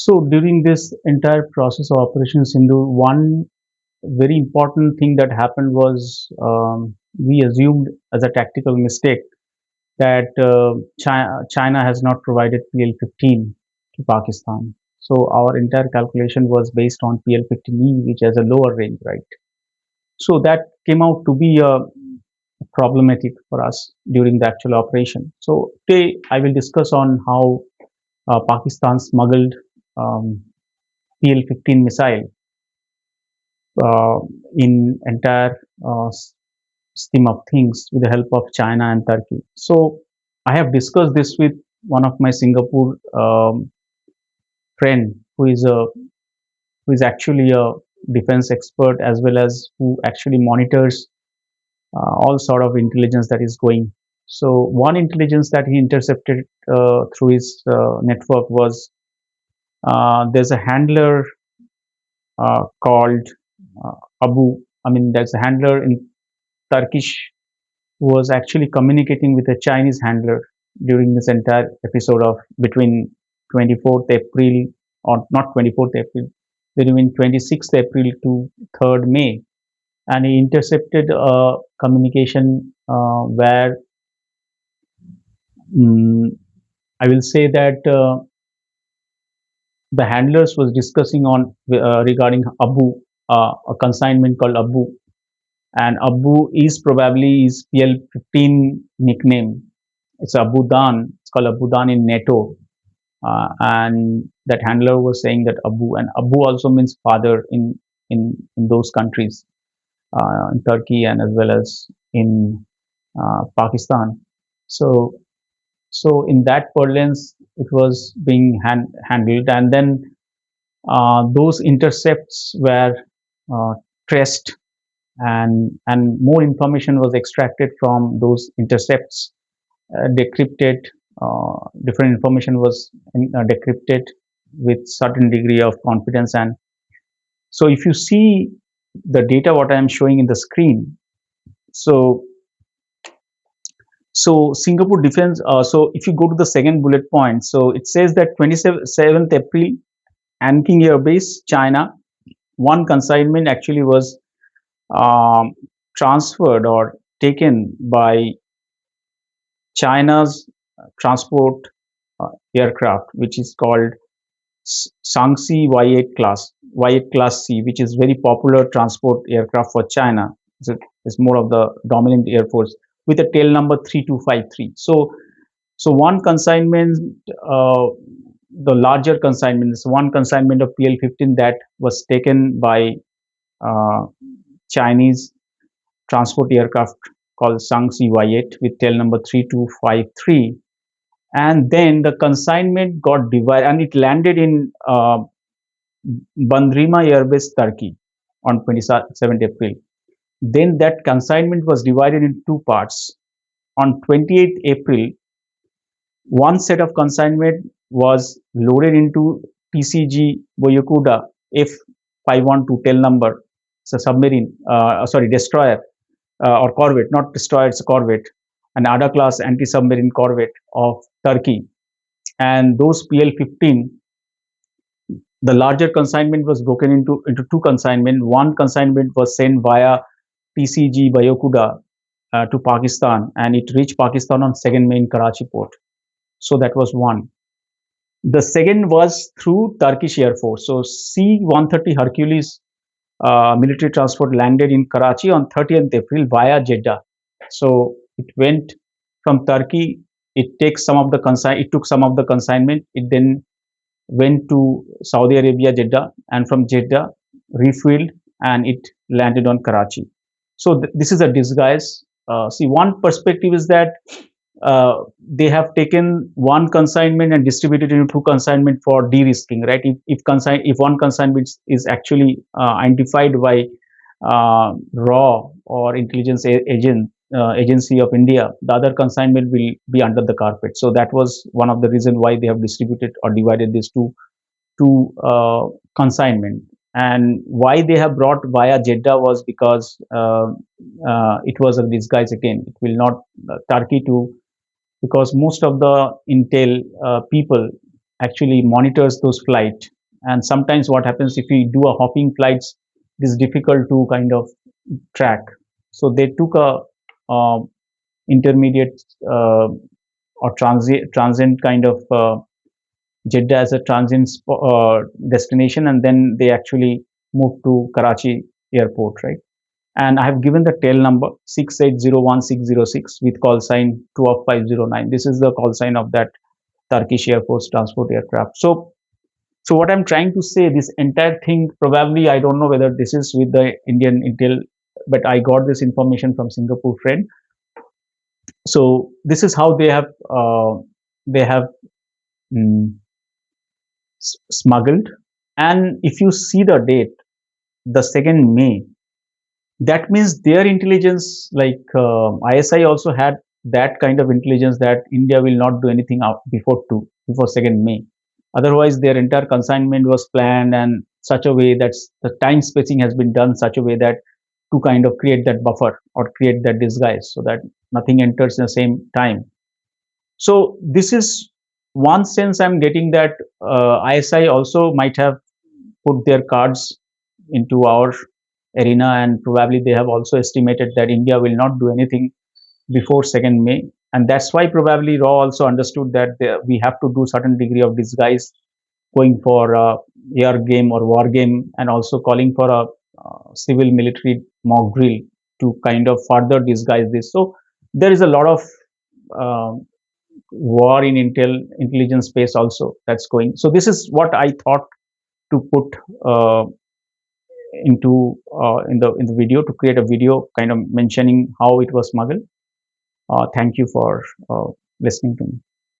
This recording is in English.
So during this entire process of Operation Sindoor, one very important thing that happened was we assumed as a tactical mistake that China has not provided PL-15 to Pakistan. So our entire calculation was based on PL-15E, which has a lower range, right? So that came out to be problematic for us during the actual operation. So today I will discuss on how Pakistan smuggled PL-15 missile uh, in entire scheme of things with the help of China and Turkey. So I have discussed this with one of my Singapore friend who is actually a defense expert as well as who actually monitors all sort of intelligence that is going. So one intelligence that he intercepted through his network was there's a handler called Abu. I mean, there's a handler in Turkish who was actually communicating with a Chinese handler during this entire episode of between 24th April or not 24th April, between 26th April to 3rd May, and he intercepted a communication where um, I will say that the handlers was discussing on regarding Abu, a consignment called Abu, and Abu is probably his PL-15 nickname. It's Abu Dan. It's called Abu Dan in NATO, and that handler was saying that Abu, and Abu also means father in those countries, in Turkey and as well as in Pakistan. So so in that parlance, it was being handled, and then those intercepts were uh, traced, and more information was extracted from those intercepts, decrypted. Different information was decrypted with certain degree of confidence, and so if you see the data what I am showing in the screen, so Singapore defense. So if you go to the second bullet point, so it says that 27th April, Anqing Air Base, China, one consignment actually was um, transferred or taken by China's transport aircraft, which is called Shaanxi Y8 class, Y8 class C, which is very popular transport aircraft for China. It's more of the dominant air force with a tail number 3253. So one consignment, uh, the larger consignment, is one consignment of PL-15 that was taken by uh, Chinese transport aircraft called Shaanxi Y8 with tail number 3253, and then the consignment got divided and it landed in Bandrima Airbase, Turkey on 27th April. Then that consignment was divided in two parts. On 28th April, one set of consignment was loaded into TCG Boyakuda F512 tail number. It's a submarine, sorry, destroyer or corvette, not destroyer, it's a corvette, an ADA class anti submarine corvette of Turkey. And those PL-15, the larger consignment was broken into two consignment. One consignment was sent via TCG Bayokuda to Pakistan, and it reached Pakistan on 2nd May in Karachi port. So that was one. The second was through Turkish Air Force. So C-130 Hercules military transport landed in Karachi on 30th April via Jeddah. So it went from Turkey. It took some of the consignment. It then went to Saudi Arabia, Jeddah, and from Jeddah refueled and it landed on Karachi. So this is a disguise. See, one perspective is that they have taken one consignment and distributed into two consignment for de-risking, right? If one consignment is actually identified by RAW or intelligence agency of India, the other consignment will be under the carpet. So that was one of the reasons why they have distributed or divided these two consignment. And why they have brought via Jeddah was because it was a disguise again. It will not Turkey to, because most of the intel people actually monitors those flight And sometimes what happens if we do a hopping flights, it is difficult to kind of track. So they took a intermediate or transient kind of Jeddah as a transient destination, and then they actually moved to Karachi airport, right? And I have given the tail number 6801-606 with call sign 20509. This is the call sign of that Turkish Air Force transport aircraft. So what I'm trying to say, this entire thing, probably I don't know whether this is with the Indian intel, but I got this information from Singapore friend. So this is how they have mm, smuggled. And if you see the date, the 2nd May, that means their intelligence, like ISI also had that kind of intelligence that India will not do anything out before 2nd May. Otherwise, their entire consignment was planned and such a way that the time spacing has been done such a way that to kind of create that buffer or create that disguise so that nothing enters in the same time. So this is one sense I'm getting, that ISI also might have put their cards into our arena, and probably they have also estimated that India will not do anything before 2nd May. And that's why probably RAW also understood that we have to do certain degree of disguise, going for a air game or war game, and also calling for a civil military mock drill to kind of further disguise this. So there is a lot of uh, war in intelligence space also that's going. So this is what I thought to put into in the video, to create a video kind of mentioning how it was smuggled. Thank you for listening to me.